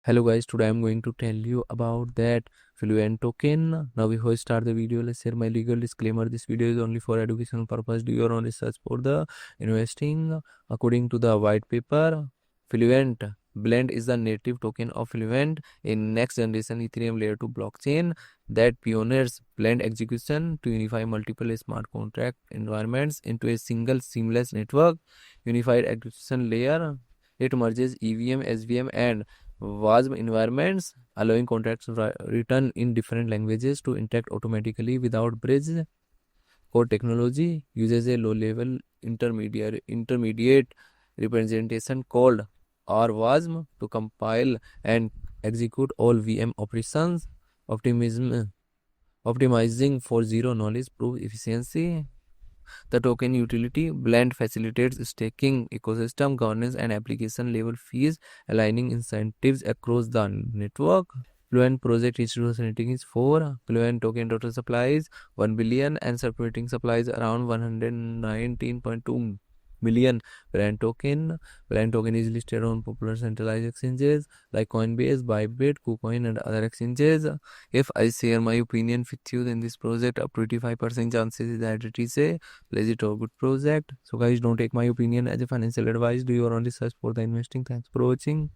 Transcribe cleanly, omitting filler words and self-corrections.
Hello guys, today I'm going to tell you about that Fluent token. Now before I start the video, let's share my legal disclaimer. This video is only for educational purpose. Do your own research for the investing. According to the white paper, Fluent Blend is the native token of Fluent, a next generation Ethereum layer 2 blockchain that pioneers blend execution to unify multiple smart contract environments into a single seamless network. Unified execution layer. It merges EVM, SVM, and WASM environments, allowing contracts written in different languages to interact automatically without bridge. Core technology uses a low-level intermediate representation called RWASM to compile and execute all VM operations, optimizing for zero knowledge proof efficiency. The token utility blend facilitates staking, ecosystem governance, and application level fees, aligning incentives across the network. Fluent project resource rating is 4. Fluent token total supplies 1 billion and circulating supplies around 119.2 million. Fluent token is listed on popular centralized exchanges like Coinbase, Bybit, KuCoin, and other exchanges. If I share my opinion with you, then this project up to 85% chances is that it is a legit or good project. So guys, don't take my opinion as a financial advice. Do your own research for the investing. Thanks for watching.